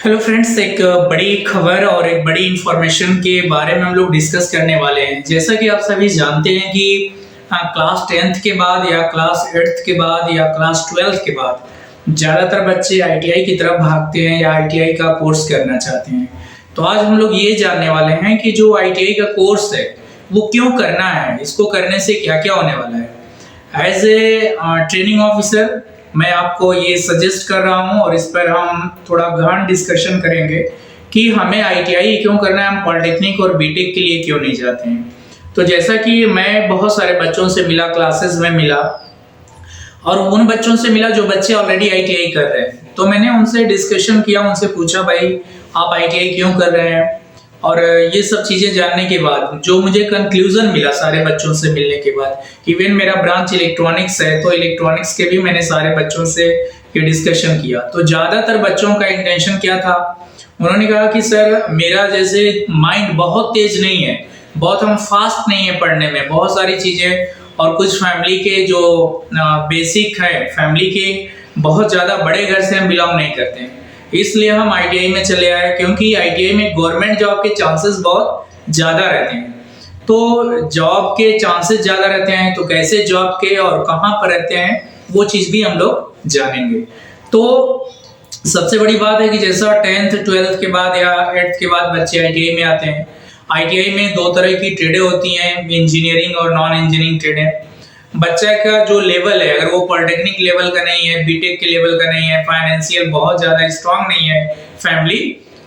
Hello friends, एक बड़ी खबर और एक बड़ी इंफॉर्मेशन के बारे में हम लोग डिस्कस करने वाले हैं। जैसा कि आप सभी जानते हैं कि क्लास 10th के बाद या क्लास 8th के बाद या क्लास 12th के बाद ज़्यादातर बच्चे आईटीआई की तरफ भागते हैं या आईटीआई का कोर्स करना चाहते हैं। तो आज हम लोग ये जानने वाले हैं कि जो आईटीआई का कोर्स है वो क्यों करना है, इसको करने से क्या क्या होने वाला है। एज ए ट्रेनिंग ऑफिसर मैं आपको ये सजेस्ट कर रहा हूँ और इस पर हम थोड़ा गहन डिस्कशन करेंगे कि हमें आईटीआई क्यों करना है, हम पॉलिटेक्निक और बीटेक के लिए क्यों नहीं जाते हैं। तो जैसा कि मैं बहुत सारे बच्चों से मिला, क्लासेस में मिला और उन बच्चों से मिला जो बच्चे ऑलरेडी आईटीआई कर रहे हैं, तो मैंने उनसे डिस्कशन किया, उनसे पूछा भाई आप आईटीआई क्यों कर रहे हैं। और ये सब चीज़ें जानने के बाद जो मुझे कंक्लूजन मिला सारे बच्चों से मिलने के बाद, इवन मेरा ब्रांच इलेक्ट्रॉनिक्स है तो इलेक्ट्रॉनिक्स के भी मैंने सारे बच्चों से ये डिस्कशन किया। तो ज़्यादातर बच्चों का इंटेंशन क्या था, उन्होंने कहा कि सर मेरा जैसे माइंड बहुत तेज नहीं है, बहुत हम फास्ट नहीं है पढ़ने में, बहुत सारी चीज़ें और कुछ फैमिली के जो बेसिक है, फैमिली के बहुत ज़्यादा बड़े घर से हम बिलोंग नहीं करते हैं, इसलिए हम आईटीआई में चले आए क्योंकि आईटीआई में गवर्नमेंट जॉब के चांसेस बहुत ज़्यादा रहते हैं। तो जॉब के चांसेस ज़्यादा रहते हैं तो कैसे जॉब के और कहाँ पर रहते हैं वो चीज़ भी हम लोग जानेंगे। तो सबसे बड़ी बात है कि जैसा 10th 12th के बाद या 8th के बाद बच्चे आईटीआई में आते हैं, आईटीआई में दो तरह की ट्रेडें होती हैं, इंजीनियरिंग और नॉन इंजीनियरिंग ट्रेडें। बच्चा का जो लेवल है, अगर वो पॉलिटेक्निक लेवल का नहीं है, बीटेक के लेवल का नहीं है, फाइनेंशियल बहुत ज्यादा स्ट्रांग नहीं है फैमिली,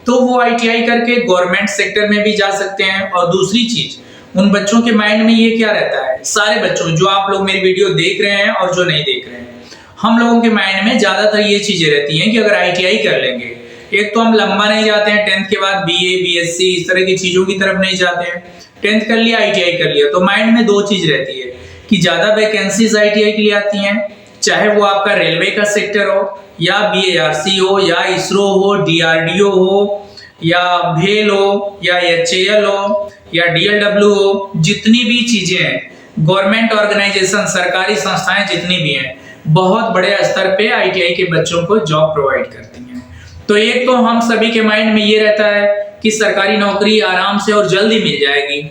तो वो आईटीआई करके गवर्नमेंट सेक्टर में भी जा सकते हैं। और दूसरी चीज, उन बच्चों के माइंड में ये क्या रहता है, सारे बच्चों जो आप लोग मेरी वीडियो देख रहे हैं और जो नहीं देख रहे हैं, हम लोगों के माइंड में ज्यादातर ये चीजें रहती हैं कि अगर आईटीआई कर लेंगे, एक तो हम लंबा नहीं जाते हैं, 10th के बाद बीए बीएससी इस तरह की चीजों की तरफ नहीं जाते हैं, 10th कर लिया आईटीआई कर लिया, तो माइंड में दो चीज रहती है कि ज्यादा वैकेंसीज आईटीआई के लिए आती हैं, चाहे वो आपका रेलवे का सेक्टर हो या बीएआरसी हो या इसरो हो, डीआरडीओ हो या भेल हो या एचएएल हो या डीएलडब्ल्यू हो, जितनी भी चीजें हैं, गवर्नमेंट ऑर्गेनाइजेशन, सरकारी संस्थाएं जितनी भी हैं, बहुत बड़े स्तर पे आईटीआई के बच्चों को जॉब प्रोवाइड करती हैं। तो एक तो हम सभी के माइंड में ये रहता है कि सरकारी नौकरी आराम से और जल्दी मिल जाएगी,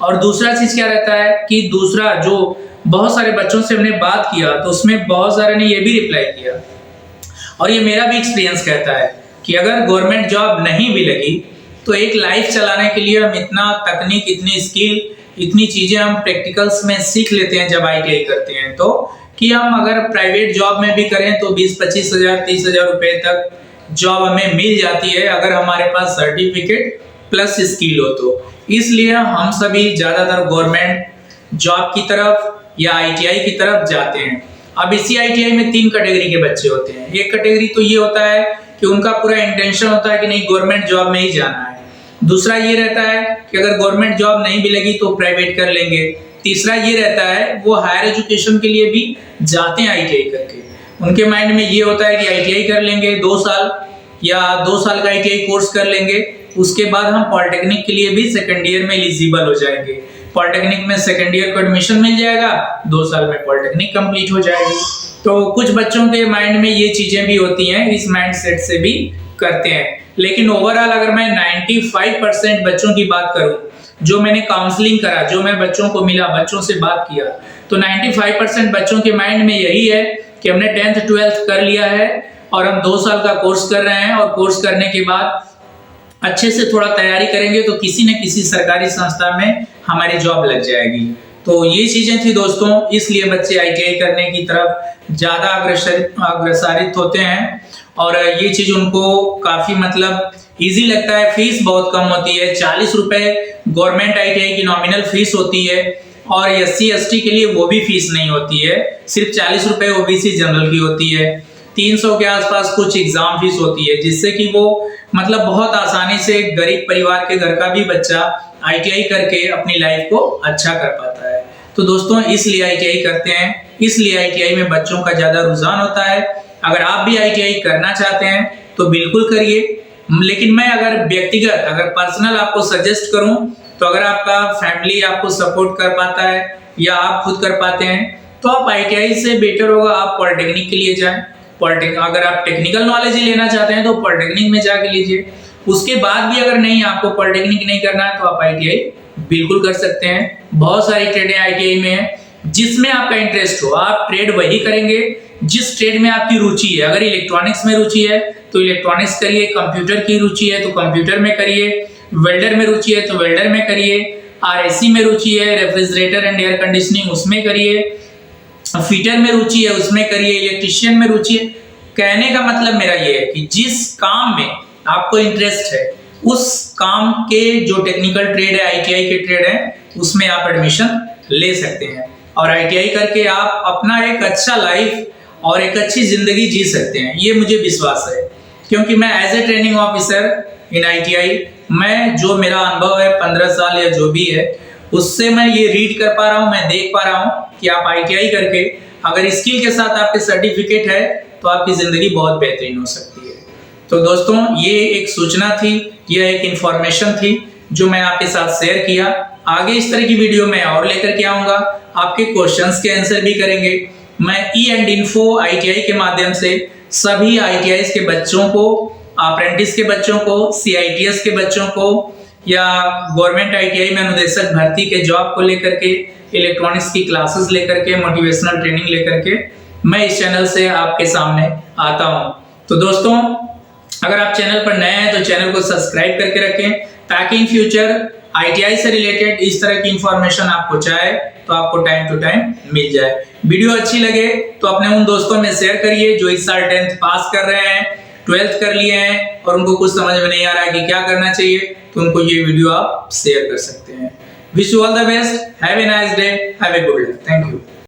और दूसरा चीज क्या रहता है कि दूसरा जो बहुत सारे बच्चों से हमने बात किया तो उसमें बहुत सारे ने ये भी रिप्लाई किया, और ये मेरा भी एक्सपीरियंस कहता है कि अगर गवर्नमेंट जॉब नहीं भी लगी तो एक लाइफ चलाने के लिए हम इतना तकनीक, इतनी स्किल, इतनी चीजें हम प्रैक्टिकल्स में सीख लेते हैं जब आईटीआई करते हैं, तो कि हम अगर प्राइवेट जॉब में भी करें तो 20-25 हजार 30 हजार रुपए तक जॉब हमें मिल जाती है अगर हमारे पास सर्टिफिकेट प्लस स्किल हो तो। इसलिए हम सभी ज्यादातर गवर्नमेंट जॉब की तरफ या आईटीआई की तरफ जाते हैं। अब इसी आईटीआई में 3 कैटेगरी के बच्चे होते हैं। एक कैटेगरी तो ये होता है कि उनका पूरा इंटेंशन होता है कि नहीं गवर्नमेंट जॉब में ही जाना है, दूसरा ये रहता है कि अगर गवर्नमेंट जॉब नहीं भी लगी तो प्राइवेट कर लेंगे, तीसरा ये रहता है वो हायर एजुकेशन के लिए भी जाते हैं आईटीआई करके। उनके माइंड में ये होता है कि आईटीआई कर लेंगे 2 साल या 2 साल का आईटीआई कोर्स कर लेंगे, उसके बाद हम पॉलिटेक्निक के लिए भी सेकंड ईयर में एलिजिबल हो जाएंगे, पॉलिटेक्निक में सेकंड ईयर को एडमिशन मिल जाएगा, 2 साल में पॉलिटेक्निक कंप्लीट हो जाएगी। तो कुछ बच्चों के माइंड में ये चीजें भी होती हैं, इस माइंडसेट से भी करते हैं। लेकिन ओवरऑल अगर मैं 95% बच्चों की बात करूं, जो मैंने काउंसलिंग करा, जो मैं बच्चों को मिला, बच्चों से बात किया, तो 95% बच्चों के माइंड में यही है कि हमने 10th 12th कर लिया है और हम 2 साल का कोर्स कर रहे हैं, और कोर्स करने के बाद अच्छे से थोड़ा तैयारी करेंगे तो किसी न किसी सरकारी संस्था में हमारी जॉब लग जाएगी। तो ये चीजें थी दोस्तों, इसलिए बच्चे आईटीआई करने की तरफ ज्यादा अग्रसरित होते हैं, और ये चीज उनको काफी मतलब इजी लगता है। फीस बहुत कम होती है, 40 रुपए गवर्नमेंट आईटीआई की नॉमिनल फीस होती है, और एससी एसटी के लिए वो भी फीस नहीं होती है, सिर्फ 40 रुपए ओबीसी जनरल की होती है। 300 के आसपास कुछ एग्जाम फीस होती है, जिससे कि वो मतलब बहुत आसानी से गरीब परिवार के घर का भी बच्चा आईटीआई करके अपनी लाइफ को अच्छा कर पाता है। तो दोस्तों इसलिए आईटीआई करते हैं, इसलिए आईटीआई में बच्चों का ज्यादा रुझान होता है। अगर आप भी आईटीआई करना चाहते हैं तो बिल्कुल करिए, लेकिन मैं अगर व्यक्तिगत, अगर पर्सनल आपको सजेस्ट करूं, तो अगर आपका फैमिली आपको सपोर्ट कर पाता है या आप खुद कर पाते हैं तो आप आईटीआई से बेटर होगा आप पॉलिटेक्निक के लिए जाएं। पॉलिटेक्निक, अगर आप टेक्निकल नॉलेज ही लेना चाहते हैं तो पॉलिटेक्निक में जाके लीजिए। उसके बाद भी अगर नहीं, आपको पॉलिटेक्निक नहीं करना है तो आप आईटीआई बिल्कुल कर सकते हैं। बहुत सारी ट्रेडें आईटीआई में है, जिसमें आपका इंटरेस्ट हो आप ट्रेड वही करेंगे जिस ट्रेड में आपकी रुचि है। अगर इलेक्ट्रॉनिक्स में रुचि है तो इलेक्ट्रॉनिक्स करिए, कंप्यूटर की रुचि है तो कंप्यूटर में करिए, वेल्डर में रुचि है तो वेल्डर में करिए, आरएसी में रुचि है, रेफ्रिजरेटर एंड एयर कंडीशनिंग उसमें करिए, फीटर में रुचि है उसमें करिए, इलेक्ट्रिशियन में रुचि है। कहने का मतलब मेरा ये है कि जिस काम में आपको इंटरेस्ट है उस काम के जो टेक्निकल ट्रेड है, आईटीआई के ट्रेड है, उसमें आप एडमिशन ले सकते हैं और आईटीआई करके आप अपना एक अच्छा लाइफ और एक अच्छी जिंदगी जी सकते हैं। ये मुझे विश्वास है, क्योंकि मैं as a training officer in ITI, मैं जो मेरा अनुभव है 15 साल या जो भी है, उससे मैं ये रीड कर पा रहा हूँ, मैं देख पा रहा हूँ कि आप आईटीआई करके अगर स्किल के साथ आपके सर्टिफिकेट है तो आपकी जिंदगी बहुत बेहतरीन हो सकती है। तो दोस्तों, ये एक सूचना थी, यह एक इंफॉर्मेशन थी जो मैं आपके साथ शेयर किया। आगे इस तरह की वीडियो मैं और लेकर के आऊंगा, आपके क्वेश्चंस के आंसर भी करेंगे। मैं E&Info ITI के माध्यम से सभी ITI के बच्चों को, अप्रेंटिस के बच्चों को, CITS के बच्चों को या गवर्नमेंट ITI में अनुदेशक भर्ती के जॉब को लेकर के, इलेक्ट्रॉनिक्स की क्लासेस लेकर के, मोटिवेशनल ट्रेनिंग लेकर के मैं इस चैनल से आपके सामने आता हूं। तो दोस्तों, अगर आप चैनल पर नए हैं तो चैनल को सब्सक्राइब करके रखें, ताकि इन फ्यूचर ITI से रिलेटेड इस तरह की इंफॉर्मेशन आपको चाहे तो आपको टाइम टू टाइम मिल जाए। वीडियो अच्छी लगे तो अपने उन दोस्तों में शेयर करिए जो इस साल 10th पास कर रहे हैं, 12th कर लिए हैं और उनको कुछ समझ में नहीं आ रहा है कि क्या करना चाहिए, तो उनको ये वीडियो आप शेयर कर सकते हैं। Wish you all the best, have a nice day, have a good day, thank you.